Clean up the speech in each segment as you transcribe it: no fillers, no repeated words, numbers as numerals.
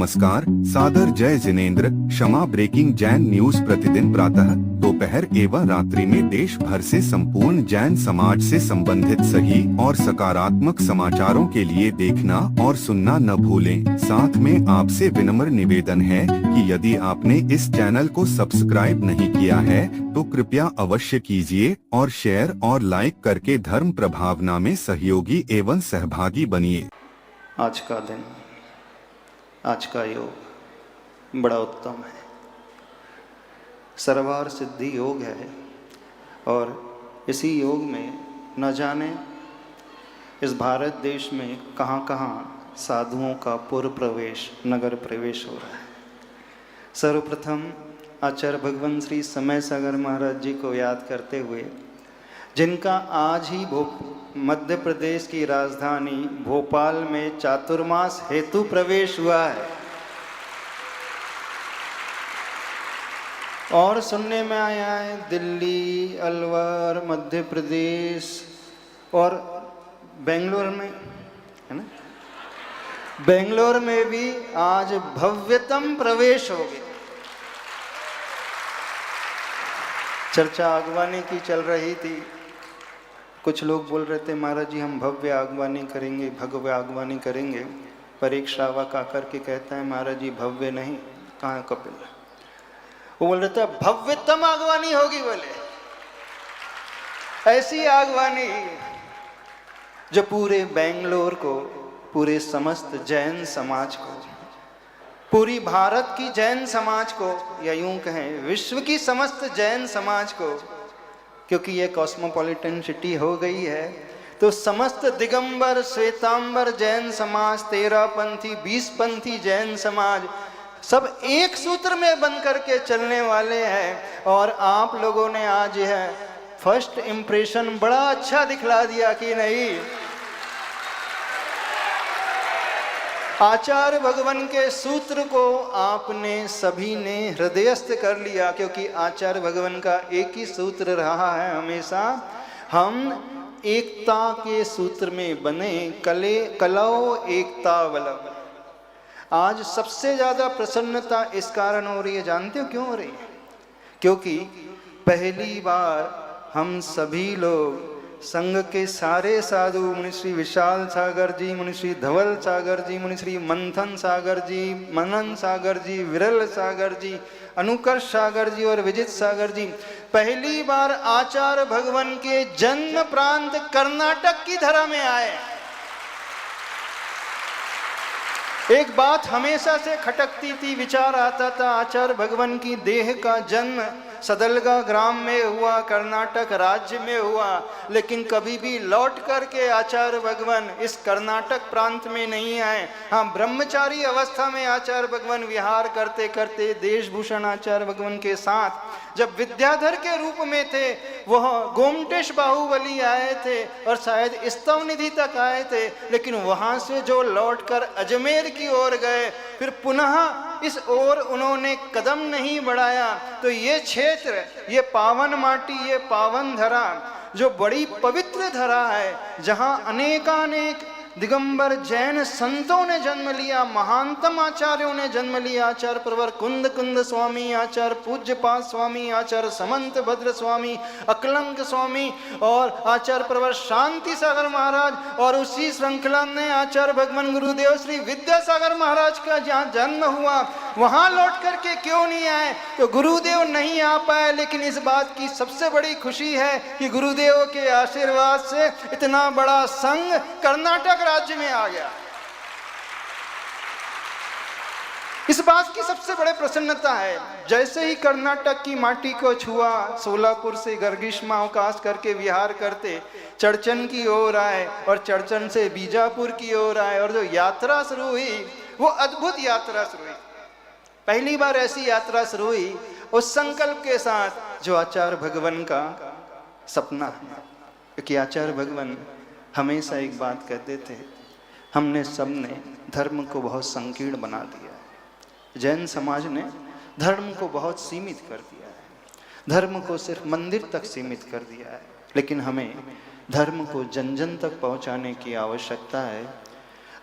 नमस्कार, सादर जय जिनेंद्र। क्षमा ब्रेकिंग जैन न्यूज प्रतिदिन प्रातः, दोपहर एवं रात्रि में देश भर से संपूर्ण जैन समाज से संबंधित सही और सकारात्मक समाचारों के लिए देखना और सुनना न भूलें। साथ में आपसे विनम्र निवेदन है कि यदि आपने इस चैनल को सब्सक्राइब नहीं किया है तो कृपया अवश्य कीजिए और शेयर और लाइक करके धर्म प्रभावना में सहयोगी एवं सहभागी बनिए। आज का दिन, आज का योग बड़ा उत्तम है, सर्वार सिद्धि योग है। और इसी योग में न जाने इस भारत देश में कहाँ कहाँ साधुओं का पूर्व प्रवेश, नगर प्रवेश हो रहा है। सर्वप्रथम आचार्य भगवान श्री समय सागर महाराज जी को याद करते हुए, जिनका आज ही मध्य प्रदेश की राजधानी भोपाल में चातुर्मास हेतु प्रवेश हुआ है। और सुनने में आया है दिल्ली, अलवर, मध्य प्रदेश और बेंगलोर में, है ना, बेंगलोर में भी आज भव्यतम प्रवेश हो गया। चर्चा आगवानी की चल रही थी। कुछ लोग बोल रहे थे महाराज जी हम भव्य आगवानी करेंगे, भव्य आगवानी करेंगे। पर एक श्रावक आकर के कहता है महाराज जी भव्य नहीं, कहाँ है कपिल? वो बोल रहे थे भव्यतम आगवानी होगी। बोले ऐसी आगवानी जो पूरे बेंगलोर को, पूरे समस्त जैन समाज को, पूरी भारत की जैन समाज को, या यूं कहें विश्व की समस्त जैन समाज को, क्योंकि ये कॉस्मोपॉलिटन सिटी हो गई है, तो समस्त दिगंबर, श्वेतांबर जैन समाज, 13 पंथी, 20 पंथी जैन समाज सब एक सूत्र में बन करके चलने वाले हैं। और आप लोगों ने आज यह फर्स्ट इंप्रेशन बड़ा अच्छा दिखला दिया कि नहीं। आचार्य भगवान के सूत्र को आपने सभी ने हृदयस्थ कर लिया, क्योंकि आचार्य भगवान का एक ही सूत्र रहा है हमेशा, हम एकता के सूत्र में बने, कलौ एकता वलभ। आज सबसे ज्यादा प्रसन्नता इस कारण हो रही है, जानते हो क्यों हो रही है? क्योंकि पहली बार हम सभी लोग संघ के सारे साधु, मुनि श्री विशाल सागर जी, मुनि श्री धवल सागर जी, मुनि श्री मंथन सागर जी, मनन सागर जी, विरल सागर जी, अनुकर्ष सागर जी और विजित सागर जी पहली बार आचार्य भगवान के जन्म प्रांत कर्नाटक की धरा में आए। एक बात हमेशा से खटकती थी, विचार आता था, आचार्य भगवान की देह का जन्म सदलगा ग्राम में हुआ, कर्नाटक राज्य में हुआ, लेकिन कभी भी लौट करके आचार्य भगवान इस कर्नाटक प्रांत में नहीं आए। हाँ, ब्रह्मचारी अवस्था में आचार्य भगवान विहार करते करते देशभूषण आचार्य भगवान के साथ जब विद्याधर के रूप में थे, वह गोमटेश बाहुबली आए थे और शायद स्तव निधि तक आए थे, लेकिन वहां से जो लौटकर अजमेर की ओर गए, फिर पुनः इस ओर उन्होंने कदम नहीं बढ़ाया। तो ये क्षेत्र, ये पावन माटी, ये पावन धरा जो बड़ी पवित्र धरा है, जहां अनेकानेक दिगंबर जैन संतों ने जन्म लिया, महानतम आचार्यों ने जन्म लिया। आचार्य प्रवर कुंद कुंद स्वामी, आचार्य पूज्यपाद स्वामी, आचार्य समंत भद्र स्वामी, अकलंक स्वामी और आचार्य प्रवर शांति सागर महाराज, और उसी श्रृंखला में आचार्य भगवान गुरुदेव श्री विद्यासागर महाराज का जहाँ जन्म हुआ, वहां लौट करके क्यों नहीं आए? तो गुरुदेव नहीं आ पाए, लेकिन इस बात की सबसे बड़ी खुशी है कि गुरुदेव के आशीर्वाद से इतना बड़ा संघ कर्नाटक राज्य में आ गया। इस बात की सबसे बड़े प्रसन्नता है। जैसे ही कर्नाटक की माटी को छुआ, सोलापुर से गर्गिष्मावकाश करके विहार करते चर्चन की ओर आए और चर्चन से बीजापुर की ओर आए, और जो यात्रा शुरू हुई वो अद्भुत यात्रा शुरू हुई। पहली बार ऐसी यात्रा शुरू हुई उस संकल्प के साथ जो आचार्य भगवान का सपना है। क्योंकि आचार्य भगवान हमेशा एक बात कहते थे, हमने सबने धर्म को बहुत संकीर्ण बना दिया है। जैन समाज ने धर्म को बहुत सीमित कर दिया है, धर्म को सिर्फ मंदिर तक सीमित कर दिया है, लेकिन हमें धर्म को जन जन तक पहुंचाने की आवश्यकता है।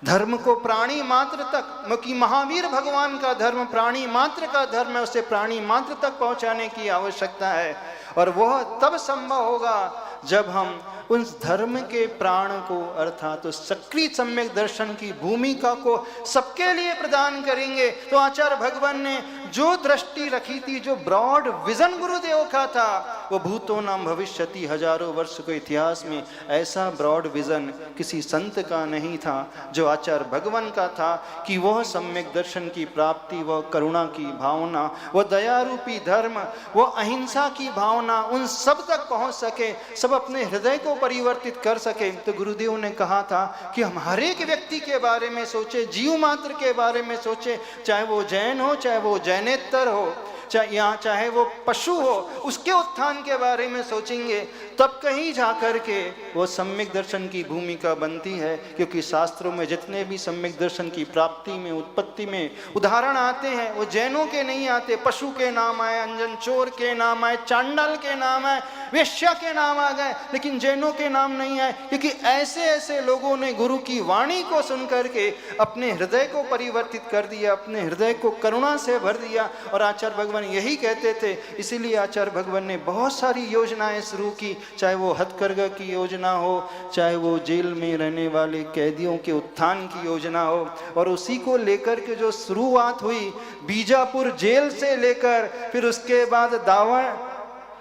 धर्म को प्राणी मात्र तक, क्योंकि महावीर भगवान का धर्म प्राणी मात्र का धर्म है, उसे प्राणी मात्र तक पहुंचाने की आवश्यकता है। और वह तब संभव होगा जब हम उस धर्म के प्राण को अर्थात तो सक्रिय सम्यक दर्शन की भूमिका को सबके लिए प्रदान करेंगे। तो आचार्य भगवान ने जो दृष्टि रखी थी, जो ब्रॉड विजन गुरुदेव का था, वो भूतो नाम भविष्यति, हजारों वर्ष के इतिहास में ऐसा ब्रॉड विजन किसी संत का नहीं था जो आचार्य भगवान का था, कि वह सम्यक दर्शन की प्राप्ति, वह करुणा की भावना, वह दयारूपी धर्म, वह अहिंसा की भावना उन सब तक पहुंच सके, सब अपने हृदय को परिवर्तित कर सके। तो गुरुदेव ने कहा था कि हम हर एक व्यक्ति के बारे में सोचे, जीव मात्र के बारे में सोचे, चाहे वो जैन हो, चाहे वो जैनेतर हो, चाहे वो पशु हो, उसके उत्थान के बारे में सोचेंगे, तब कहीं जाकर के वो सम्यक दर्शन की भूमिका बनती है। क्योंकि शास्त्रों में जितने भी सम्यक दर्शन की प्राप्ति में, उत्पत्ति में उदाहरण आते हैं, वो जैनों के नहीं आते। पशु के नाम आए, अंजन चोर के नाम आए, चांडाल के नाम आए, वेश्या के नाम आ गए, लेकिन जैनों के नाम नहीं आए। क्योंकि ऐसे ऐसे लोगों ने गुरु की वाणी को सुन करके अपने हृदय को परिवर्तित कर दिया, अपने हृदय को करुणा से भर दिया। और आचार्य भगवान यही कहते थे, इसीलिए आचार्य भगवान ने बहुत सारी योजनाएं शुरू की, चाहे वो हथकरघा की योजना हो, चाहे वो जेल में रहने वाले कैदियों के उत्थान की योजना हो। और उसी को लेकर के जो शुरुआत हुई बीजापुर जेल से लेकर, फिर उसके बाद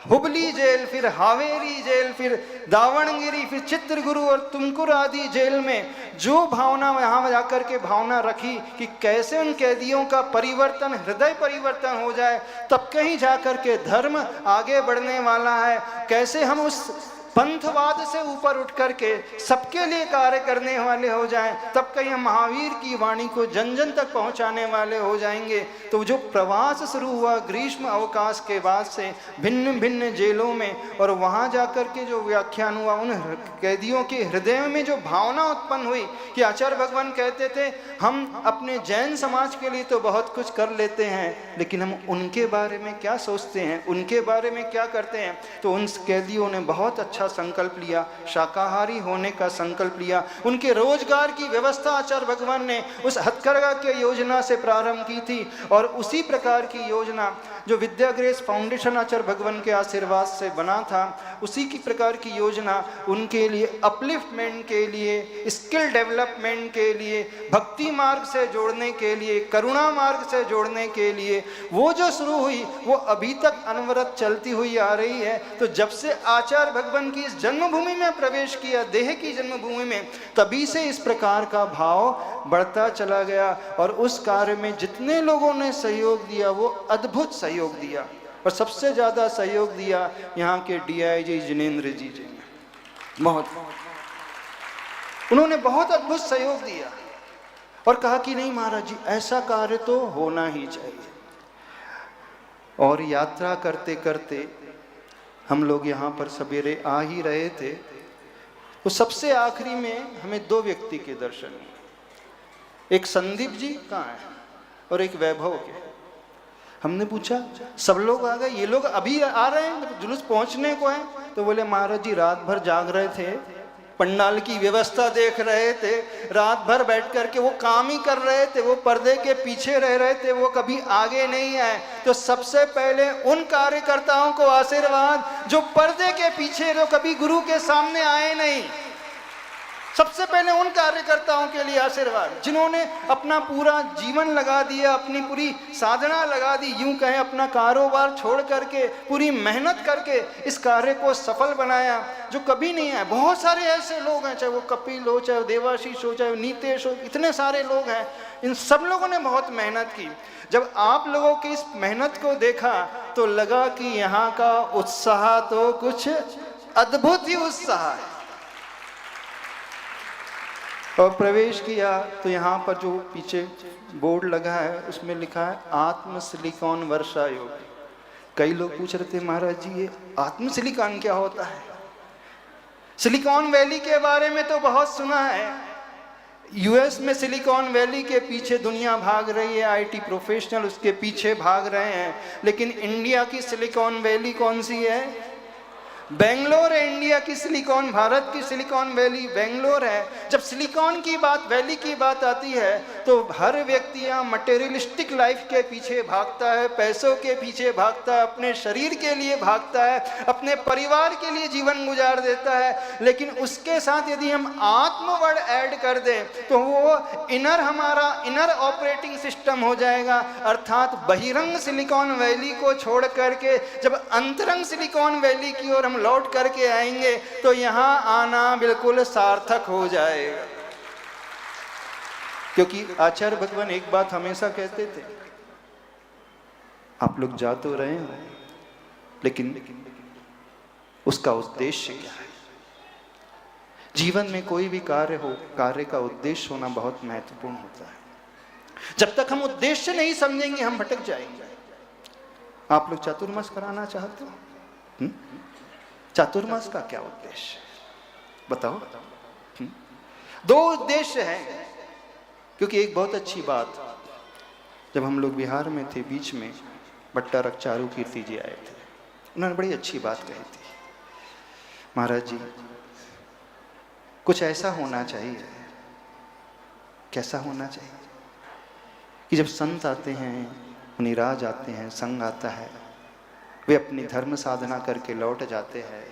हुबली जेल, फिर हावेरी जेल, फिर दावणगिरी, फिर चित्रगुरु और तुमकुर आदि जेल में जो भावना यहाँ जाकर के भावना रखी कि कैसे उन कैदियों का परिवर्तन, हृदय परिवर्तन हो जाए, तब कहीं जाकर के धर्म आगे बढ़ने वाला है। कैसे हम उस पंथवाद से ऊपर उठ करके सबके लिए कार्य करने वाले हो जाएं, तब कहीं हम महावीर की वाणी को जन जन तक पहुंचाने वाले हो जाएंगे। तो जो प्रवास शुरू हुआ ग्रीष्म अवकाश के बाद से भिन्न भिन्न जेलों में, और वहां जाकर के जो व्याख्यान हुआ, उन कैदियों के हृदय में जो भावना उत्पन्न हुई कि आचार्य भगवान कहते थे हम अपने जैन समाज के लिए तो बहुत कुछ कर लेते हैं, लेकिन हम उनके बारे में क्या सोचते हैं, उनके बारे में क्या करते हैं। तो उन कैदियों ने बहुत अच्छा संकल्प लिया, शाकाहारी होने का संकल्प लिया। उनके रोजगार की व्यवस्था आचार्य भगवान ने उस हथकरघा की योजना से प्रारंभ की थी। और उसी प्रकार की योजना जो विद्या ग्रेस फाउंडेशन आचार्य भगवान के आशीर्वाद से बना था, उसी की प्रकार की योजना उनके लिए अपलिफ्टमेंट के लिए, स्किल डेवलपमेंट के लिए, भक्ति मार्ग से जोड़ने के लिए, करुणा मार्ग से जोड़ने के लिए वो जो शुरू हुई, वो अभी तक अनवरत चलती हुई आ रही है। तो जब से आचार्य भगवान की इस जन्मभूमि में प्रवेश किया, देह की जन्मभूमि में, तभी से इस प्रकार का भाव बढ़ता चला गया। और उस कार्य में जितने लोगों ने सहयोग दिया, वो अद्भुत सहयोग दिया। और सबसे ज्यादा सहयोग दिया यहाँ के DIG जिनेंद्र जी ने। उन्होंने बहुत अद्भुत सहयोग दिया और कहा कि नहीं महाराज जी, ऐसा कार्य तो होना ही चाहिए। और यात्रा करते करते हम लोग यहाँ पर सवेरे आ ही रहे थे, तो सबसे आखिरी में हमें दो व्यक्ति के दर्शन हुए। एक संदीप जी कहाँ है और एक वैभव के। हमने पूछा सब लोग आ गए, ये लोग अभी आ रहे हैं, जुलूस पहुंचने को है? तो बोले महाराज जी रात भर जाग रहे थे, पंडाल की व्यवस्था देख रहे थे, रात भर बैठ करके वो काम ही कर रहे थे, वो पर्दे के पीछे रह रहे थे, वो कभी आगे नहीं आए। तो सबसे पहले उन कार्यकर्ताओं को आशीर्वाद जो पर्दे के पीछे, जो कभी गुरु के सामने आए नहीं। सबसे पहले उन कार्यकर्ताओं के लिए आशीर्वाद जिन्होंने अपना पूरा जीवन लगा दिया, अपनी पूरी साधना लगा दी, यूं कहें अपना कारोबार छोड़ करके, पूरी मेहनत करके इस कार्य को सफल बनाया, जो कभी नहीं आए। बहुत सारे ऐसे लोग हैं, चाहे वो कपिल हो, चाहे देवाशीष हो, चाहे नीतेश हो, इतने सारे लोग हैं। इन सब लोगों ने बहुत मेहनत की। जब आप लोगों की इस मेहनत को देखा तो लगा कि यहाँ का उत्साह तो कुछ अद्भुत ही उत्साह है। और प्रवेश किया तो यहाँ पर जो पीछे बोर्ड लगा है उसमें लिखा है आत्म सिलिकॉन वर्षा योग। कई लोग पूछ रहे थे महाराज जी ये आत्म सिलिकॉन क्या होता है? सिलिकॉन वैली के बारे में तो बहुत सुना है, यूएस में सिलिकॉन वैली के पीछे दुनिया भाग रही है, आईटी प्रोफेशनल उसके पीछे भाग रहे हैं, लेकिन इंडिया की सिलिकॉन वैली कौन सी है? बेंगलोर है इंडिया की सिलिकॉन, भारत की सिलिकॉन वैली बेंगलोर है। जब सिलिकॉन की बात, वैली की बात आती है तो हर व्यक्ति यहाँ मटेरियलिस्टिक लाइफ के पीछे भागता है, पैसों के पीछे भागता है, अपने शरीर के लिए भागता है, अपने परिवार के लिए जीवन गुजार देता है। लेकिन उसके साथ यदि हम आत्मवर्ड ऐड कर दें तो वो इनर, हमारा इनर ऑपरेटिंग सिस्टम हो जाएगा। अर्थात बहिरंग सिलिकॉन वैली को छोड़ करके जब अंतरंग सिलिकॉन वैली की ओर हम लौट करके आएंगे तो यहां आना बिल्कुल सार्थक हो जाएगा। क्योंकि आचार्य भगवान एक बात हमेशा कहते थे, आप लोग जा तो रहे हैं लेकिन उसका उद्देश्य क्या है। जीवन में कोई भी कार्य हो, कार्य का उद्देश्य होना बहुत महत्वपूर्ण होता है। जब तक हम उद्देश्य नहीं समझेंगे हम भटक जाएंगे। आप लोग चातुर्मास कराना चाहते हो? चातुर्मास का क्या उद्देश्य बताओ? दो उद्देश्य हैं। क्योंकि एक बहुत अच्छी बात, जब हम लोग बिहार में थे बीच में भट्टारक चारू कीर्ति जी आए थे, उन्होंने बड़ी अच्छी बात कही थी, महाराज जी कुछ ऐसा होना चाहिए। कैसा होना चाहिए कि जब संत आते हैं, मुनिराज आते हैं, संघ आता है, वे अपनी धर्म साधना करके लौट जाते हैं,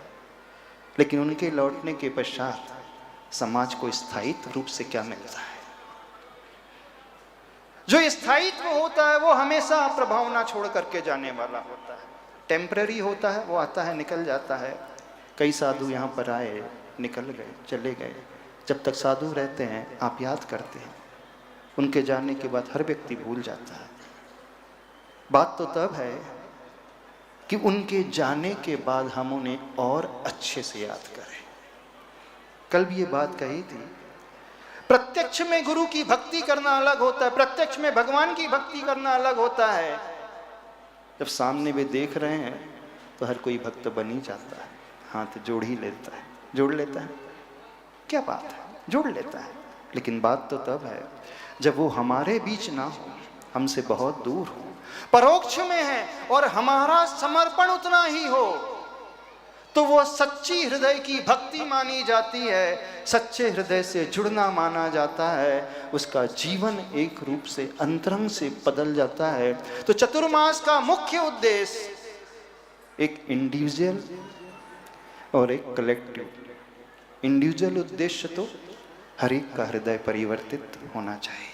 लेकिन उनके लौटने के पश्चात समाज को स्थायित्व रूप से क्या मिलता है? जो स्थायित्व होता है वो हमेशा प्रभावना छोड़ करके जाने वाला होता है। टेम्पररी होता है, वो आता है निकल जाता है। कई साधु यहाँ पर आए, निकल गए, चले गए। जब तक साधु रहते हैं आप याद करते हैं, उनके जाने के बाद हर व्यक्ति भूल जाता है। बात तो तब है कि उनके जाने के बाद हम उन्हें और अच्छे से याद करें। कल भी ये बात कही थी, प्रत्यक्ष में गुरु की भक्ति करना अलग होता है, प्रत्यक्ष में भगवान की भक्ति करना अलग होता है। जब सामने वे देख रहे हैं तो हर कोई भक्त बन ही जाता है, हाथ जोड़ ही लेता है, जोड़ लेता है। क्या बात है, जोड़ लेता है। लेकिन बात तो तब है जब वो हमारे बीच ना हो, हमसे बहुत दूर हो, परोक्ष में है और हमारा समर्पण उतना ही हो, तो वो सच्ची हृदय की भक्ति मानी जाती है, सच्चे हृदय से जुड़ना माना जाता है। उसका जीवन एक रूप से अंतरंग से बदल जाता है। तो चतुर्मास का मुख्य उद्देश्य एक इंडिविजुअल और एक कलेक्टिव। इंडिविजुअल उद्देश्य तो हर एक का हृदय परिवर्तित होना चाहिए,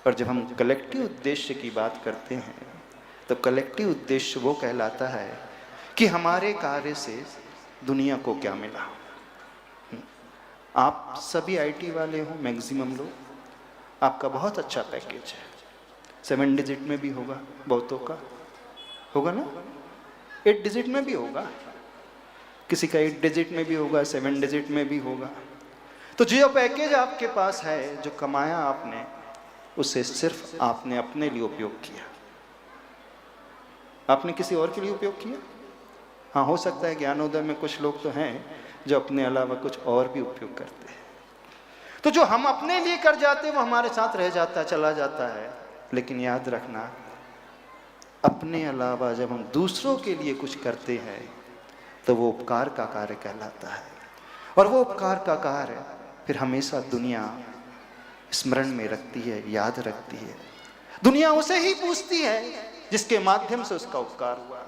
और जब हम कलेक्टिव उद्देश्य की बात करते हैं तो कलेक्टिव उद्देश्य वो कहलाता है कि हमारे कार्य से दुनिया को क्या मिला। आप सभी आईटी वाले हो, मैक्सिमम लोग, आपका बहुत अच्छा पैकेज है, 7 डिजिट में भी होगा, बहुतों का होगा ना, 8 डिजिट में भी होगा, किसी का 8 डिजिट में भी होगा, 7 डिजिट में भी होगा। तो जो पैकेज आपके पास है, जो कमाया आपने, उसे सिर्फ आपने अपने लिए उपयोग किया, आपने किसी और के लिए उपयोग किया? हाँ, हो सकता है ज्ञानोदय में कुछ लोग तो हैं जो अपने अलावा कुछ और भी उपयोग करते हैं। तो जो हम अपने लिए कर जाते हैं वो हमारे साथ रह जाता है, चला जाता है। लेकिन याद रखना, अपने अलावा जब हम दूसरों के लिए कुछ करते हैं तो वो उपकार का कार्य कहलाता है, और वो उपकार का कार्य फिर हमेशा दुनिया स्मरण में रखती है, याद रखती है। दुनिया उसे ही पूछती है जिसके माध्यम से उसका उपकार हुआ।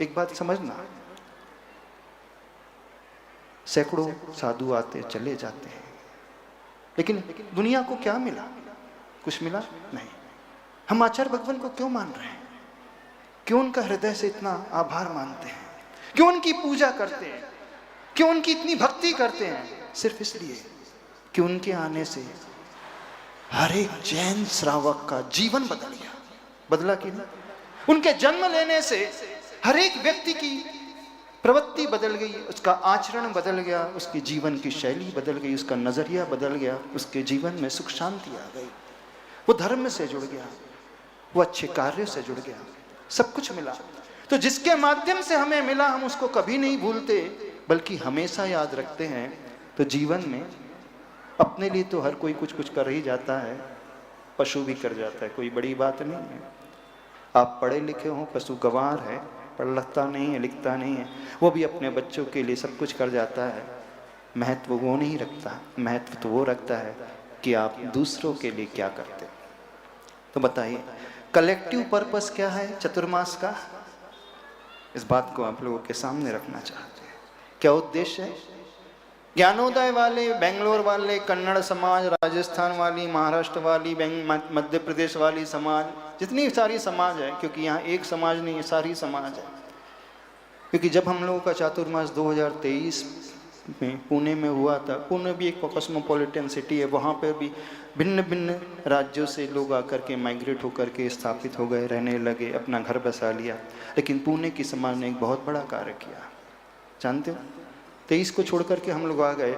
एक बात समझना, सैकड़ों साधु आते चले जाते हैं, लेकिन दुनिया को क्या मिला? कुछ मिला नहीं। हम आचार्य भगवान को क्यों मान रहे हैं? क्यों उनका हृदय से इतना आभार मानते हैं? क्यों उनकी पूजा करते हैं? क्यों उनकी इतनी भक्ति करते हैं? सिर्फ इसलिए कि उनके आने से हर एक जैन श्रावक का जीवन बदल गया। बदला कि नहीं? उनके जन्म लेने से हर एक व्यक्ति की प्रवृत्ति बदल गई, उसका आचरण बदल गया, उसकी जीवन की शैली बदल गई, उसका नजरिया बदल गया, उसके जीवन में सुख शांति आ गई, वो धर्म से जुड़ गया, वो अच्छे कार्य से जुड़ गया, सब कुछ मिला। तो जिसके माध्यम से हमें मिला हम उसको कभी नहीं भूलते, बल्कि हमेशा याद रखते हैं। तो जीवन में अपने लिए तो हर कोई कुछ कुछ कर ही जाता है, पशु भी कर जाता है, कोई बड़ी बात नहीं है। आप पढ़े लिखे हो, पशु गंवार है, पढ़ता नहीं है, लिखता नहीं है, वो भी अपने बच्चों के लिए सब कुछ कर जाता है। महत्व वो नहीं रखता, महत्व तो वो रखता है कि आप दूसरों के लिए क्या करते हो। तो बताइए कलेक्टिव पर्पस क्या है चतुर्मास का? इस बात को आप लोगों के सामने रखना चाहते हैं। क्या उद्देश्य है? ज्ञानोदय वाले, बेंगलोर वाले, कन्नड़ समाज, राजस्थान वाली, महाराष्ट्र वाली, मध्य प्रदेश वाली समाज, जितनी सारी समाज है, क्योंकि यहाँ एक समाज नहीं है, सारी समाज है। क्योंकि जब हम लोगों का चातुर्मास 2023 में पुणे में हुआ था, पुणे भी एक कॉस्मोपॉलिटन सिटी है, वहाँ पर भी भिन्न भिन्न राज्यों से लोग आकर के माइग्रेट होकर के स्थापित हो गए, रहने लगे, अपना घर बसा लिया। लेकिन पुणे की समाज ने एक बहुत बड़ा कार्य किया, जानते हो? 23 को छोड़ करके हम लोग आ गए,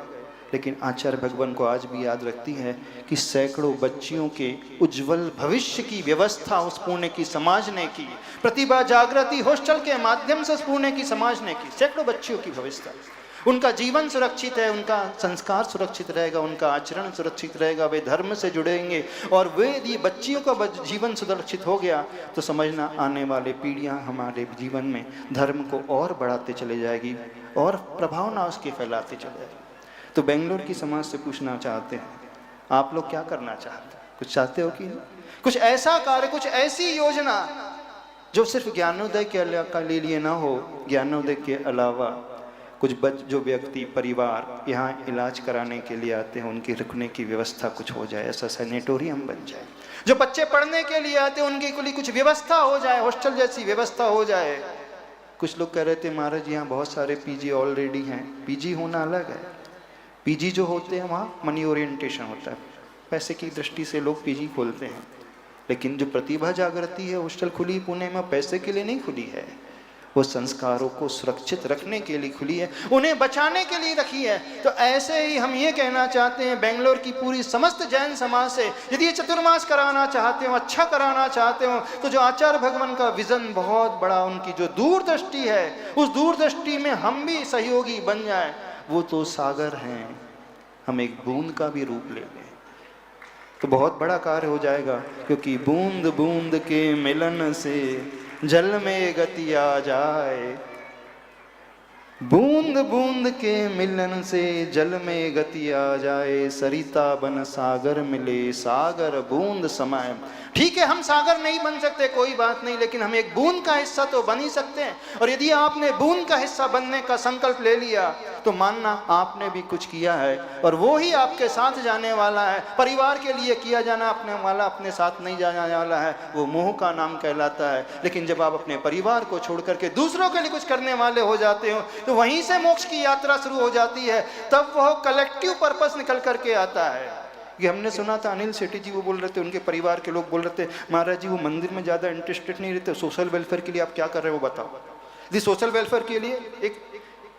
लेकिन आचार्य भगवान को आज भी याद रखती है कि सैकड़ों बच्चियों के उज्जवल भविष्य की व्यवस्था उस पुणे की समाज ने की। प्रतिभा जागृति हॉस्टल के माध्यम से उस पुणे की समाज ने की। सैकड़ों बच्चियों की व्यवस्था, उनका जीवन सुरक्षित है, उनका संस्कार सुरक्षित रहेगा, उनका आचरण सुरक्षित रहेगा, वे धर्म से जुड़ेंगे। और वे यदि बच्चियों का जीवन सुरक्षित हो गया तो समझना आने वाले पीढ़ियां हमारे जीवन में धर्म को और बढ़ाते चले जाएगी और प्रभाव ना उसके फैलाते चले जाएगी। तो बेंगलोर की समाज से पूछना चाहते हैं, आप लोग क्या करना चाहते हैं? कुछ चाहते हो कि कुछ ऐसा कार्य, कुछ ऐसी योजना जो सिर्फ ज्ञानोदय के लिए ना हो, ज्ञानोदय के अलावा कुछ जो व्यक्ति परिवार यहाँ इलाज कराने के लिए आते हैं उनकी रुकने की व्यवस्था कुछ हो जाए, ऐसा सैनिटोरियम बन जाए। जो बच्चे पढ़ने के लिए आते हैं उनके लिए कुछ व्यवस्था हो जाए, हॉस्टल जैसी व्यवस्था हो जाए। कुछ लोग कह रहे थे महाराज यहाँ बहुत सारे पीजी ऑलरेडी हैं। पीजी होना अलग है, पीजी जो होते हैं वहाँ मनी ओरिएंटेशन होता है, पैसे की दृष्टि से लोग पीजी खोलते हैं। लेकिन जो प्रतिभा जागृति है हॉस्टल खुली पुणे में, पैसे के लिए नहीं खुली है, वो संस्कारों को सुरक्षित रखने के लिए खुली है, उन्हें बचाने के लिए रखी है। तो ऐसे ही हम ये कहना चाहते हैं बेंगलोर की पूरी समस्त जैन समाज से, यदि ये चतुर्मास कराना चाहते हो, अच्छा कराना चाहते हो, तो जो आचार्य भगवान का विजन बहुत बड़ा, उनकी जो दूरदृष्टि है, उस दूरदृष्टि में हम भी सहयोगी बन जाए। वो तो सागर हैं, हम एक बूंद का भी रूप ले लें तो बहुत बड़ा कार्य हो जाएगा। क्योंकि बूंद बूंद के मिलन से जल में गति आ जाए, बूंद बूंद के मिलन से जल में गति आ जाए, सरिता बन सागर मिले, सागर बूंद समाए। ठीक है, हम सागर नहीं बन सकते, कोई बात नहीं, लेकिन हम एक बूंद का हिस्सा तो बन ही सकते हैं। और यदि आपने बूंद का हिस्सा बनने का संकल्प ले लिया तो मानना आपने भी कुछ किया है, और वो ही आपके साथ जाने वाला है। परिवार के लिए किया जाना अपने वाला अपने साथ नहीं जाने वाला है, वो मोह का नाम कहलाता है। लेकिन जब आप अपने परिवार को छोड़ करके दूसरों के लिए कुछ करने वाले हो जाते हो तो वहीं से मोक्ष की यात्रा शुरू हो जाती है। तब वह कलेक्टिव पर्पस निकल करके आता है। कि हमने सुना था अनिल सेठी जी वो बोल रहे थे, उनके परिवार के लोग बोल रहे थे महाराज जी वो मंदिर में ज़्यादा इंटरेस्टेड नहीं रहते, सोशल वेलफेयर के लिए आप क्या कर रहे हो बताओ। जी सोशल वेलफेयर के लिए एक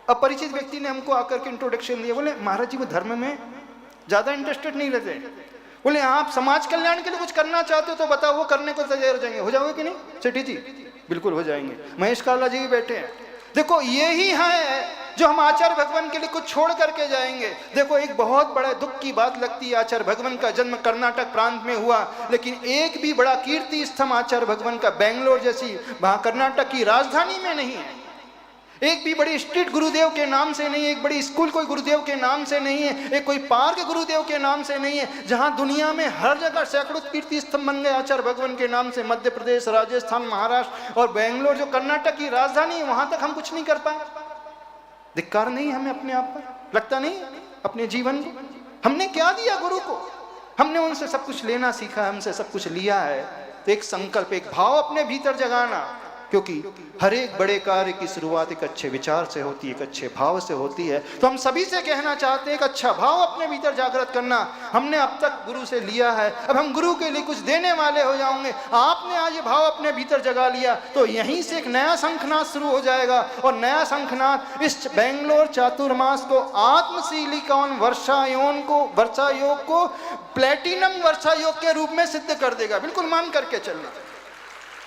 अपरिचित व्यक्ति ने हमको आकर के इंट्रोडक्शन दिया, बोले महाराज जी वो धर्म में ज़्यादा इंटरेस्टेड नहीं रहते। बोले आप समाज कल्याण के लिए कुछ करना चाहते हो तो बताओ, वो करने को तैयार हो जाएंगे। हो जाओगे कि नहीं सेठी जी? बिल्कुल हो जाएंगे। महेश काला जी भी बैठे हैं। देखो यही है जो हम आचार्य भगवान के लिए कुछ छोड़ करके जाएंगे। देखो एक बहुत बड़ा दुख की बात लगती है, आचार्य भगवान का जन्म कर्नाटक प्रांत में हुआ, लेकिन एक भी बड़ा कीर्ति स्तंभ आचार्य भगवान का बेंगलोर जैसी कर्नाटक की राजधानी में नहीं है। एक भी बड़ी स्ट्रीट गुरुदेव के नाम से नहीं है, एक बड़ी स्कूल कोई गुरुदेव के नाम से नहीं है, एक कोई पार्क गुरुदेव के नाम से नहीं है। जहां दुनिया में हर जगह सैकड़ों कीर्ति स्तंभ बन गए आचार्य भगवान के नाम से, मध्य प्रदेश, राजस्थान, महाराष्ट्र और बेंगलोर जो कर्नाटक की राजधानी है, वहां तक हम कुछ नहीं कर पाए। धिक्कार नहीं हमें अपने आप पर? लगता नहीं अपने जीवन को हमने क्या दिया गुरु को? हमने उनसे सब कुछ लेना सीखा, हमसे सब कुछ लिया है। तो एक संकल्प, एक भाव अपने भीतर जगाना, क्योंकि हर एक बड़े कार्य की शुरुआत एक अच्छे विचार से होती है, एक अच्छे भाव से होती है। तो हम सभी से कहना चाहते हैं एक अच्छा भाव अपने भीतर जागृत करना। हमने अब तक गुरु से लिया है, अब हम गुरु के लिए कुछ देने वाले हो जाओगे। आपने आज ये भाव अपने भीतर जगा लिया तो यहीं से एक नया शंखनाद शुरू हो जाएगा। और नया शंखनाद इस बेंगलोर चातुर्मास को आत्मशीलिकॉन वर्षा योग को प्लेटिनम वर्षा योग के रूप में सिद्ध कर देगा। बिल्कुल मान करके चलना,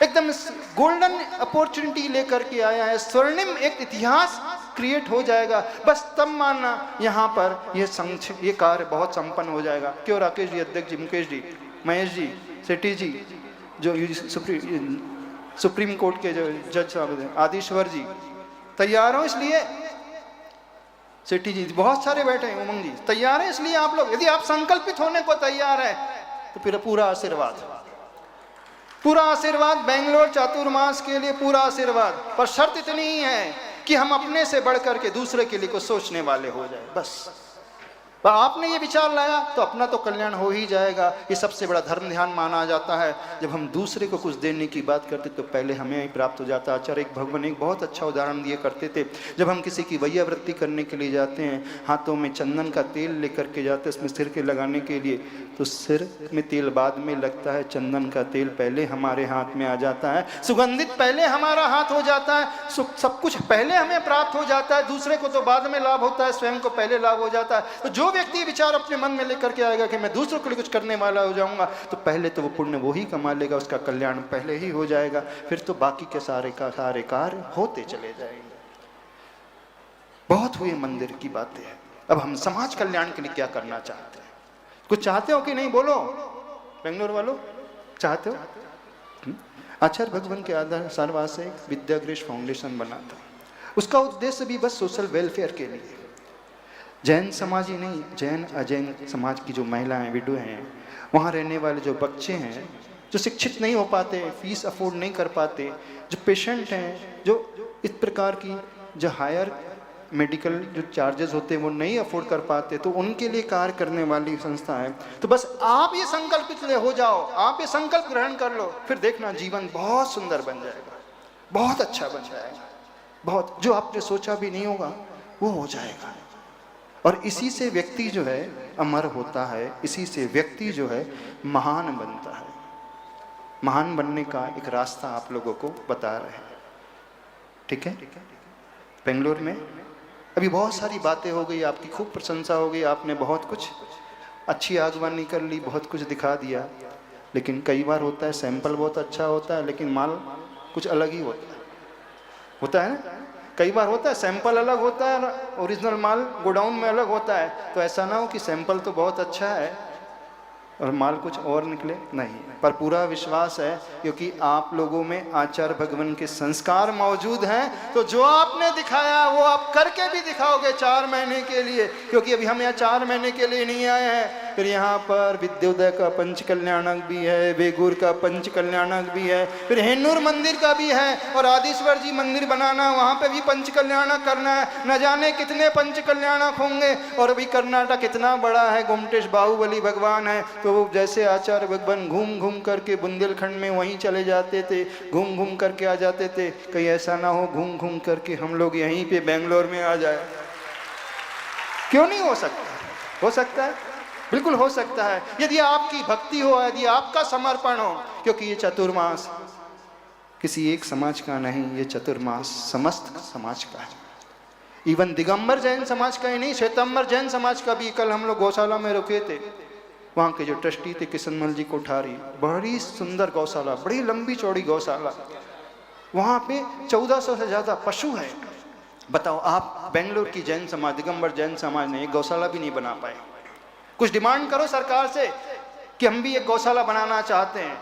एकदम गोल्डन अपॉर्चुनिटी लेकर के आया है, स्वर्णिम एक इतिहास क्रिएट हो जाएगा। बस तब मानना यहाँ पर ये कार्य बहुत संपन्न हो जाएगा। क्यों राकेश जी, अध्यक्ष जी, मुकेश जी, महेश जी, सेठी जी, जो सुप्रीम कोर्ट के जो जज साहब हैं आदिश्वर जी, तैयार हो इसलिए? सेठी जी बहुत सारे बैठे हैं, उमंग जी तैयार है इसलिए आप लोग? यदि आप संकल्पित होने को तैयार है तो फिर पूरा आशीर्वाद, पूरा आशीर्वाद बेंगलोर चातुर्मास के लिए, पूरा आशीर्वाद। पर शर्त इतनी ही है कि हम अपने से बढ़कर के दूसरे के लिए कुछ सोचने वाले हो जाए, बस। पर आपने ये विचार लाया तो अपना तो कल्याण हो ही जाएगा। ये सबसे बड़ा धर्म ध्यान माना जाता है। जब हम दूसरे को कुछ देने की बात करते तो पहले हमें ही प्राप्त हो जाता। आचार्य एक भगवान एक बहुत अच्छा उदाहरण दिए करते थे। जब हम किसी की वैयावृत्ति करने के लिए जाते हैं, हाथों में चंदन का तेल लेकर के जाते हैं उसमें सिर के लगाने के लिए, तो सिर में तेल बाद में लगता है, चंदन का तेल पहले हमारे हाथ में आ जाता है, सुगंधित पहले हमारा हाथ हो जाता है, सब कुछ पहले हमें प्राप्त हो जाता है। दूसरे को तो बाद में लाभ होता है, स्वयं को पहले लाभ हो जाता है। तो जो व्यक्ति विचार अपने मन में लेकर के आएगा कि मैं दूसरों के लिए कुछ करने वाला हो जाऊंगा, तो पहले तो वो पुण्य वो ही कमा लेगा, उसका कल्याण पहले ही हो जाएगा। फिर तो बाकी के सारे कार्य होते चले जाएंगे। बहुत हुए मंदिर की बातें हैं। अब हम समाज कल्याण के लिए क्या करना चाहते हैं? कुछ चाहते हो कि नहीं? बोलो बेंगलोर वालों, चाहते हो? आचार्य भगवान के आधार सर्वासे विद्यागृह फाउंडेशन बना था। उसका उद्देश्य भी बस सोशल वेलफेयर के लिए। जैन समाज ही नहीं, जैन अजैन समाज की जो महिलाएं विडो हैं, वहाँ रहने वाले जो बच्चे हैं जो शिक्षित नहीं हो पाते, फीस अफोर्ड नहीं कर पाते, जो पेशेंट हैं, जो इस प्रकार की जो हायर मेडिकल जो चार्जेस होते हैं वो नहीं अफोर्ड कर पाते, तो उनके लिए कार्य करने वाली संस्था है। तो बस आप ये संकल्पित हो जाओ, आप ये संकल्प ग्रहण कर लो, फिर देखना जीवन बहुत सुंदर बन जाएगा, बहुत अच्छा बन जाएगा। बहुत जो आपने सोचा भी नहीं होगा वो हो जाएगा। और इसी से व्यक्ति जो है अमर होता है, इसी से व्यक्ति जो है महान बनता है। महान बनने का एक रास्ता आप लोगों को बता रहे हैं, ठीक है? बेंगलोर में अभी बहुत सारी बातें हो गई, आपकी खूब प्रशंसा हो गई, आपने बहुत कुछ अच्छी आगवानी कर ली, बहुत कुछ दिखा दिया। लेकिन कई बार होता है सैंपल बहुत अच्छा होता है लेकिन माल कुछ अलग ही होता है ना? कई बार होता है सैंपल अलग होता है, ओरिजिनल माल गोडाउन में अलग होता है। तो ऐसा ना हो कि सैंपल तो बहुत अच्छा है और माल कुछ और निकले, नहीं। पर पूरा विश्वास है क्योंकि आप लोगों में आचार्य भगवान के संस्कार मौजूद हैं। तो जो आपने दिखाया वो आप करके भी दिखाओगे 4 महीने के लिए, क्योंकि अभी हम यहाँ 4 महीने के लिए नहीं आए हैं। फिर यहाँ पर विद्योदय का पंच कल्याणक भी है, बेगूर का पंच कल्याणक भी है, फिर हेन्नूर मंदिर का भी है, और आदिश्वर जी मंदिर बनाना, वहाँ पे भी पंच कल्याणक करना है। न जाने कितने पंच कल्याणक होंगे। और अभी कर्नाटक इतना बड़ा है, गोमटेश बाहुबली भगवान है, तो वो जैसे आचार्य भगवान घूम घूम करके बुंदेलखंड में वहीं चले जाते थे, घूम घूम करके आ जाते थे। कहीं ऐसा ना हो घूम घूम करके हम लोग यहीं पे बेंगलोर में आ जाए। क्यों नहीं हो सकता? हो सकता है, बिल्कुल हो सकता है, यदि आपकी भक्ति हो, यदि आपका समर्पण हो। क्योंकि ये चतुर्मास किसी एक समाज का नहीं, ये चतुर्मास समस्त समाज का है। इवन दिगंबर जैन समाज का ही नहीं, श्वेतंबर जैन समाज का भी। कल हम लोग गौशाला में रुके थे, वहाँ के जो ट्रस्टी थे किशनमल जी कोठारी, बड़ी सुंदर गौशाला, बड़ी लंबी चौड़ी गौशाला, वहाँ पे 1400 से ज़्यादा पशु है। बताओ आप, बेंगलोर की जैन समाज, दिगंबर जैन समाज ने एक गौशाला भी नहीं बना पाए। कुछ डिमांड करो सरकार से कि हम भी एक गौशाला बनाना चाहते हैं,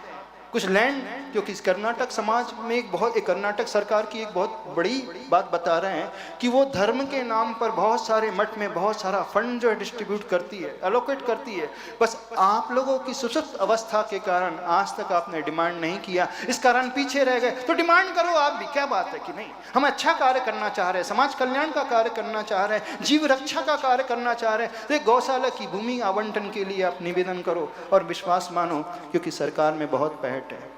कुछ लैंड। क्योंकि इस कर्नाटक समाज में एक कर्नाटक सरकार की एक बहुत बड़ी बात बता रहे हैं कि वो धर्म के नाम पर बहुत सारे मठ में बहुत सारा फंड जो है डिस्ट्रीब्यूट करती है, एलोकेट करती है। बस आप लोगों की सुसुप्त अवस्था के कारण आज तक आपने डिमांड नहीं किया, इस कारण पीछे रह गए। तो डिमांड करो आप भी, क्या बात है कि नहीं? हम अच्छा कार्य करना चाह रहे हैं, समाज कल्याण का कार्य करना चाह रहे हैं, जीव रक्षा का कार्य करना चाह रहे हैं। तो एक गौशाला की भूमि आवंटन के लिए आप निवेदन करो और विश्वास मानो, क्योंकि सरकार में बहुत पहट है।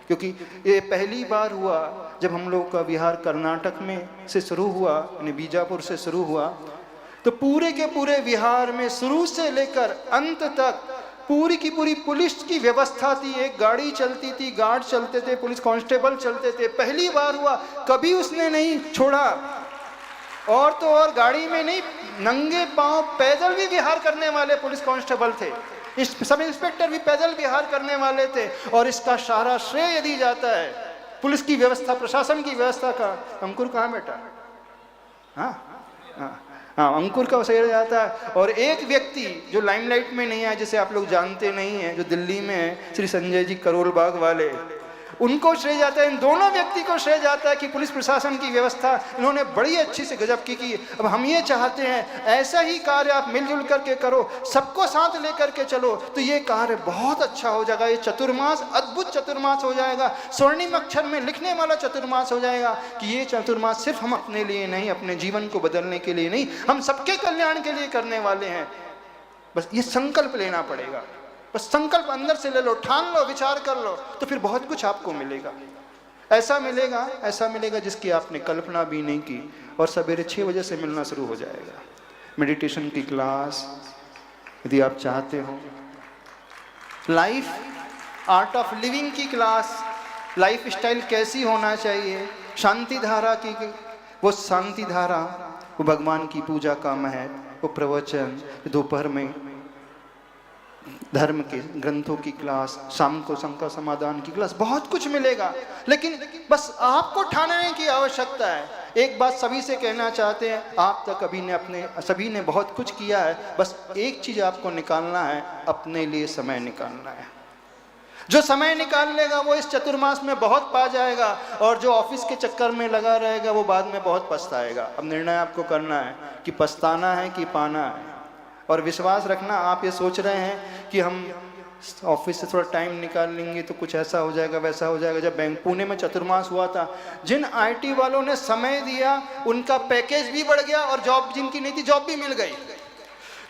क्योंकि ये पहली बार हुआ जब हम लोग का विहार कर्नाटक में से शुरू हुआ, यानी बीजापुर से शुरू हुआ, तो पूरे के पूरे विहार में शुरू से लेकर अंत तक पूरी की पूरी पुलिस की व्यवस्था थी। एक गाड़ी चलती थी, गार्ड चलते थे, पुलिस कांस्टेबल चलते थे। पहली बार हुआ, कभी उसने नहीं छोड़ा। और तो और गाड़ी में नहीं, नंगे पांव पैदल भी विहार करने वाले पुलिस कांस्टेबल थे, सब इंस्पेक्टर भी पैदल विहार करने वाले थे। और इसका सारा श्रेय यदि जाता है पुलिस की व्यवस्था, प्रशासन की व्यवस्था का। अंकुर कहाँ बेटा? हाँ, अंकुर का श्रेय जाता है। और एक व्यक्ति जो लाइमलाइट में नहीं आया, जिसे आप लोग जानते नहीं हैं, जो दिल्ली में है, श्री संजय जी करोल बाग वाले, उनको श्रेय जाता है, इन दोनों व्यक्ति को श्रेय जाता है कि पुलिस प्रशासन की व्यवस्था इन्होंने बड़ी अच्छी से गजब की। अब हम ये चाहते हैं ऐसा ही कार्य आप मिलजुल करके करो, सबको साथ लेकर के चलो, तो ये कार्य बहुत अच्छा हो जाएगा। ये चतुर्मास अद्भुत चतुर्मास हो जाएगा, स्वर्णिम अक्षर में लिखने वाला चतुर्मास हो जाएगा कि ये चतुर्मास सिर्फ हम अपने लिए नहीं, अपने जीवन को बदलने के लिए नहीं, हम सबके कल्याण के लिए करने वाले हैं। बस ये संकल्प लेना पड़ेगा, बस संकल्प अंदर से ले लो, ठान लो, विचार कर लो, तो फिर बहुत कुछ आपको मिलेगा। ऐसा मिलेगा जिसकी आपने कल्पना भी नहीं की। और सवेरे 6 बजे से मिलना शुरू हो जाएगा। मेडिटेशन की क्लास यदि आप चाहते हो, लाइफ आर्ट ऑफ लिविंग की क्लास, लाइफ स्टाइल कैसी होना चाहिए, शांति धारा की, वो शांति धारा, वो भगवान की पूजा का महत्व, वो प्रवचन, दोपहर में धर्म के ग्रंथों की क्लास, शाम को शंका समाधान की क्लास, बहुत कुछ मिलेगा। लेकिन बस आपको ठानने की आवश्यकता है। एक बात सभी से कहना चाहते हैं, आप तक सभी ने बहुत कुछ किया है, बस एक चीज आपको निकालना है, अपने लिए समय निकालना है। जो समय निकाल लेगा वो इस चतुर्मास में बहुत पा जाएगा, और जो ऑफिस के चक्कर में लगा रहेगा वो बाद में बहुत पछताएगा। अब निर्णय आपको करना है कि पछताना है कि पाना है। और विश्वास रखना, आप ये सोच रहे हैं कि हम ऑफिस से थोड़ा टाइम निकाल लेंगे तो कुछ ऐसा हो जाएगा वैसा हो जाएगा। जब बैंक पुणे में चतुर्मास हुआ था, जिन आईटी वालों ने समय दिया उनका पैकेज भी बढ़ गया, और जॉब जिनकी नहीं थी जॉब भी मिल गई।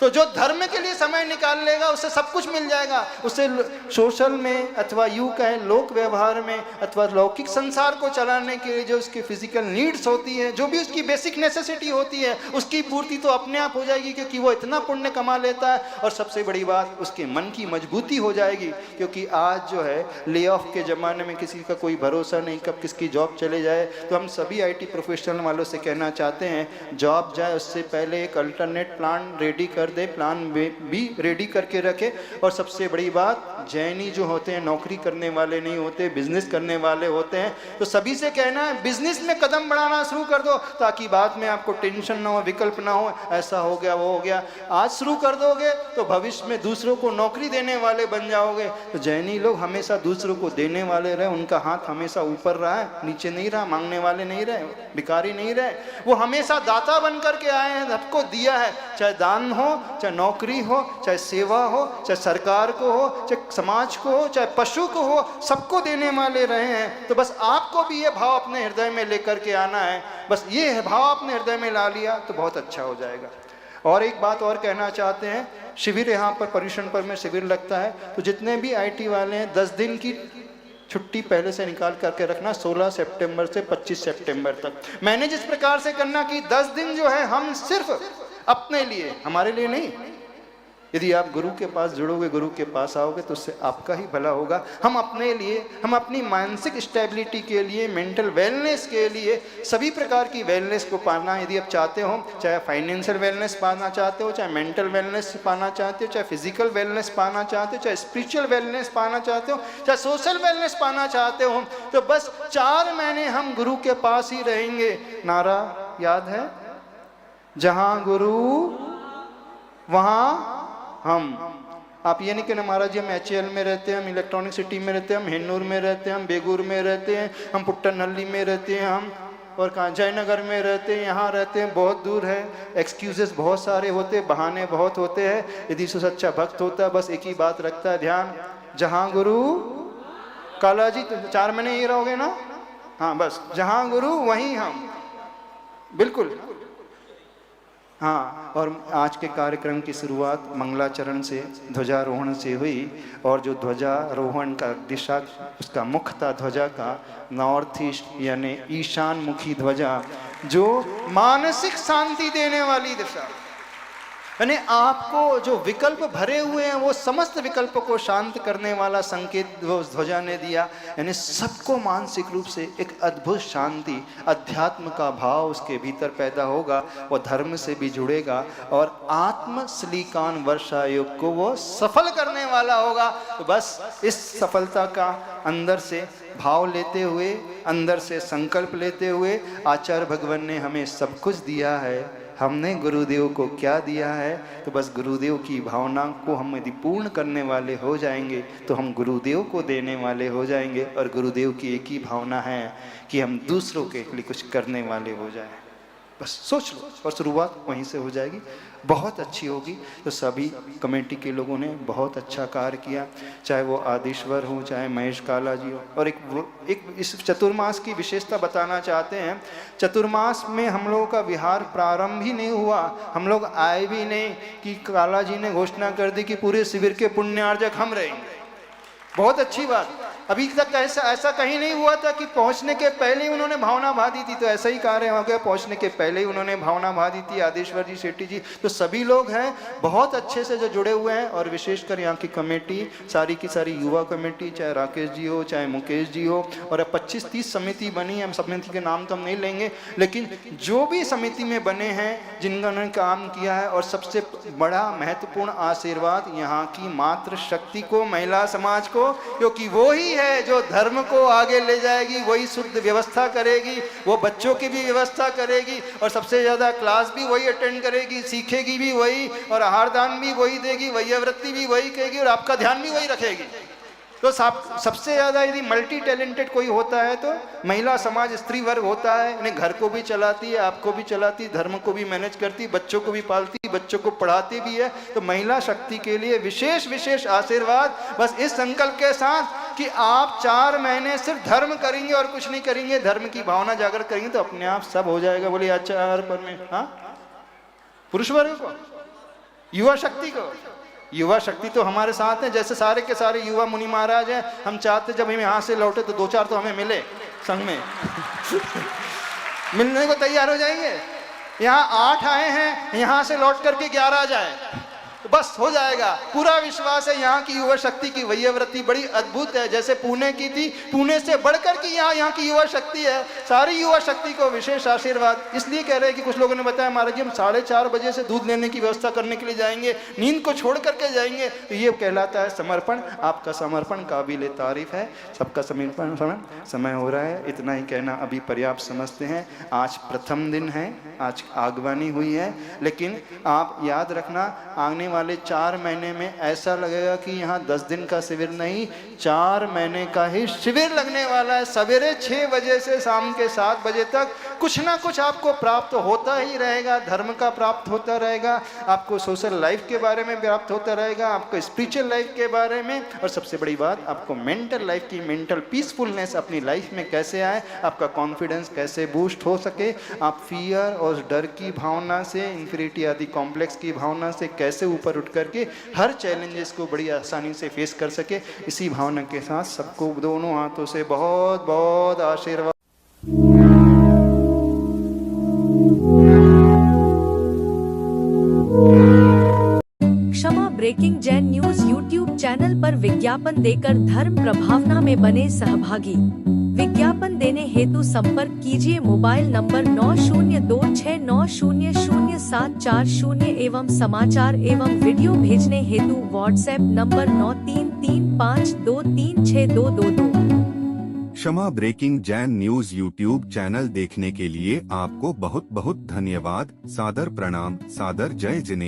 तो जो धर्म के लिए समय निकाल लेगा उससे सब कुछ मिल जाएगा। उससे सोशल में अथवा यूँ कहें लोक व्यवहार में अथवा लौकिक संसार को चलाने के लिए जो उसकी फिजिकल नीड्स होती है, जो भी उसकी बेसिक नेसेसिटी होती है, उसकी पूर्ति तो अपने आप हो जाएगी, क्योंकि वो इतना पुण्य कमा लेता है। और सबसे बड़ी बात, उसके मन की मजबूती हो जाएगी, क्योंकि आज जो है ले ऑफ के ज़माने में किसी का कोई भरोसा नहीं, कब किसकी जॉब चले जाए। तो हम सभी IT प्रोफेशनल वालों से कहना चाहते हैं, जॉब जाए उससे पहले एक अल्टरनेट प्लान रेडी कर दे, प्लान भी रेडी करके रखे। और सबसे बड़ी बात, जैनी जो होते हैं नौकरी करने वाले नहीं होते, बिजनेस करने वाले होते हैं। तो सभी से कहना है बिजनेस में कदम बढ़ाना शुरू कर दो, ताकि बाद में आपको टेंशन ना हो, विकल्प ना हो, ऐसा हो गया वो हो गया। आज शुरू कर दोगे तो भविष्य में दूसरों को नौकरी देने वाले बन जाओगे। तो जैनी लोग हमेशा दूसरों को देने वाले रहे, उनका हाथ हमेशा ऊपर रहा है, नीचे नहीं रहा, मांगने वाले नहीं रहे, भिखारी नहीं रहे, वो हमेशा दाता बन करके आए हैं, सबको दिया है। चाहे दान हो, चाहे नौकरी हो, चाहे सेवा हो, चाहे सरकार को हो, चाहे समाज को हो, चाहे पशु को हो, सबको देने वाले रहे हैं। तो बस आपको भी ये भाव अपने हृदय में लेकर के आना है। बस ये भाव अपने हृदय में ला लिया तो बहुत अच्छा हो जाएगा। और एक बात और कहना चाहते हैं, शिविर यहाँ पर पर्यूषण में शिविर लगता है, तो जितने भी IT वाले हैं 10 दिन की छुट्टी पहले से निकाल करके रखना, 16 सितंबर से 25 सितंबर तक। मैंने जिस प्रकार से करना कि 10 दिन जो है हम सिर्फ अपने लिए, हमारे लिए नहीं। यदि आप गुरु के पास जुड़ोगे, गुरु के पास आओगे, तो उससे आपका ही भला होगा। हम अपने लिए, हम अपनी मानसिक स्टेबिलिटी के लिए, मेंटल वेलनेस के लिए, सभी प्रकार की वेलनेस को पाना यदि आप चाहते हो, चाहे फाइनेंशियल वेलनेस पाना चाहते हो, चाहे मेंटल वेलनेस पाना चाहते हो, चाहे फिजिकल वेलनेस पाना चाहते हो, चाहे स्पिरिचुअल वेलनेस पाना चाहते हो, चाहे सोशल वेलनेस पाना चाहते हो, तो बस 4 महीने हम गुरु के पास ही रहेंगे। नारा याद है, जहां गुरु वहां हम। आप ये नहीं कहना महाराज जी हम HAL में रहते हैं, हम इलेक्ट्रॉनिक सिटी में रहते हैं, हम हिन्नूर में रहते हैं, हम बेगूर में रहते हैं, हम पुट्टनहल्ली में रहते हैं, हम और कहाँ जयनगर में रहते हैं, यहाँ रहते हैं, बहुत दूर है। एक्सक्यूजेस बहुत सारे होते, बहाने बहुत होते हैं। यदि से सच्चा भक्त होता है बस एक ही बात रखता है ध्यान, जहाँ गुरु, काला जी 4 महीने ये रहोगे ना, हाँ बस जहाँ गुरु वहीं हम, बिल्कुल हाँ। और आज के कार्यक्रम की शुरुआत मंगलाचरण से, ध्वजारोहण से हुई। और जो ध्वजारोहण का दिशा, उसका मुख था ध्वजा का नॉर्थ ईस्ट यानी ईशान मुखी ध्वजा, जो मानसिक शांति देने वाली दिशा, यानी आपको जो विकल्प भरे हुए हैं वो समस्त विकल्प को शांत करने वाला संकेत वो ध्वजा ने दिया। यानी सबको मानसिक रूप से एक अद्भुत शांति, अध्यात्म का भाव उसके भीतर पैदा होगा, वो धर्म से भी जुड़ेगा और आत्म श्लीकान वर्षा योग को वो सफल करने वाला होगा। तो बस इस सफलता का अंदर से भाव लेते हुए, अंदर से संकल्प लेते हुए, आचार्य भगवान ने हमें सब कुछ दिया है, हमने गुरुदेव को क्या दिया है, तो बस गुरुदेव की भावना को हम यदि पूर्ण करने वाले हो जाएंगे तो हम गुरुदेव को देने वाले हो जाएंगे। और गुरुदेव की एक ही भावना है कि हम दूसरों के लिए कुछ करने वाले हो जाएं। बस सोच लो और शुरुआत वहीं से हो जाएगी, बहुत अच्छी होगी। तो सभी कमेटी के लोगों ने बहुत अच्छा कार्य किया, चाहे वो आदिश्वर हो, चाहे महेश काला जी हो। और एक इस चतुर्मास की विशेषता बताना चाहते हैं। चतुर्मास में हम लोगों का विहार प्रारंभ ही नहीं हुआ, हम लोग आए भी नहीं कि काला जी ने घोषणा कर दी कि पूरे शिविर के पुण्यार्जक हम रहेंगे। बहुत अच्छी बात, अभी तक ऐसा कहीं नहीं हुआ था कि पहुंचने के पहले ही उन्होंने भावना भा दी थी। तो ऐसा ही कार्य हो गया, पहुंचने के पहले ही उन्होंने भावना भा दी थी, आदेश्वर जी, शेट्टी जी। तो सभी लोग हैं बहुत अच्छे से जो जुड़े हुए हैं। और विशेषकर यहाँ की कमेटी, सारी की सारी युवा कमेटी, चाहे राकेश जी हो, चाहे मुकेश जी हो, और 25-30 समिति बनी है। हम समिति के नाम तो हम नहीं लेंगे, लेकिन जो भी समिति में बने हैं, जिन्होंने काम किया है, और सबसे बड़ा महत्वपूर्ण आशीर्वाद यहाँ की मातृशक्ति को, महिला समाज को, क्योंकि वो ही है जो धर्म को आगे ले जाएगी, वही शुद्ध व्यवस्था करेगी, वो बच्चों की भी व्यवस्था करेगी, और सबसे ज्यादा क्लास भी वही अटेंड करेगी, सीखेगी भी वही, और आहार दान भी वही देगी, वैयावृत्ति भी वही कहेगी, और आपका ध्यान भी वही रखेगी। तो सबसे ज्यादा यदि मल्टी टैलेंटेड कोई होता है तो महिला समाज, स्त्री वर्ग होता है। इन्हें घर को भी चलाती है, आपको भी चलाती है, धर्म को भी मैनेज करती है, बच्चों को भी पालती, बच्चों को पढ़ाती भी है। तो महिला शक्ति के लिए विशेष विशेष आशीर्वाद, बस इस संकल्प के साथ कि आप 4 महीने सिर्फ धर्म करेंगे और कुछ नहीं करेंगे, धर्म की भावना जागृत करेंगे, तो अपने आप सब हो जाएगा। बोलिए आचार्य परमेश्वर। हाँ, पुरुष वर्ग को, युवा शक्ति को, युवा शक्ति तो हमारे साथ है, जैसे सारे के सारे युवा मुनि महाराज हैं। हम चाहते जब हम यहाँ से लौटे तो 2-4 तो हमें मिले संग में मिलने को तैयार हो जाएंगे। यहाँ 8 आए हैं, यहाँ से लौट करके 11 आ जाए तो बस हो जाएगा। पूरा विश्वास है यहाँ की युवा शक्ति की वैयावृत्ति बड़ी अद्भुत है, जैसे पुणे की थी, पुणे से बढ़कर की यहाँ की युवा शक्ति है। सारी युवा शक्ति को विशेष आशीर्वाद। इसलिए कह रहे हैं कि कुछ लोगों ने बताया महाराज जी हम 4:30 बजे से दूध लेने की व्यवस्था करने के लिए जाएंगे, नींद को छोड़ करके जाएंगे। तो ये कहलाता है समर्पण। आपका समर्पण काबिल तारीफ है। सबका समर्पण समय हो रहा है, इतना ही कहना अभी पर्याप्त समझते हैं। आज प्रथम दिन है, आज आगवानी हुई है, लेकिन आप याद रखना आने वाले 4 महीने में ऐसा लगेगा कि यहाँ 10 दिन का शिविर नहीं, 4 महीने का ही शिविर लगने वाला है। सवेरे 6 बजे से शाम के 7 बजे तक कुछ ना कुछ आपको प्राप्त होता ही रहेगा। धर्म का प्राप्त होता रहेगा, आपको सोशल लाइफ के बारे में प्राप्त होता रहेगा, आपको स्पिरिचुअल लाइफ के बारे में, और सबसे बड़ी बात आपको मेंटल लाइफ की, मेंटल पीसफुलनेस अपनी लाइफ में कैसे आए, आपका कॉन्फिडेंस कैसे बूस्ट हो सके, आप फियर और डर की भावना से, इंफीरियरिटी आदि कॉम्प्लेक्स की भावना से कैसे ऊपर उठ करके हर चैलेंजेस को बड़ी आसानी से फेस कर सके। इसी भावना के साथ सबको दोनों हाथों से बहुत बहुत आशीर्वाद। Kshama breaking Jain news YouTube channel पर विज्ञापन देकर धर्म प्रभावना में बने सहभागी। विज्ञापन देने हेतु संपर्क कीजिए मोबाइल नंबर 9026900740 एवं समाचार एवं वीडियो भेजने हेतु WhatsApp number 9335236222। Kshama breaking Jain news YouTube channel देखने के लिए आपको बहुत बहुत धन्यवाद। सादर प्रणाम, सादर जय जिनेंद्र।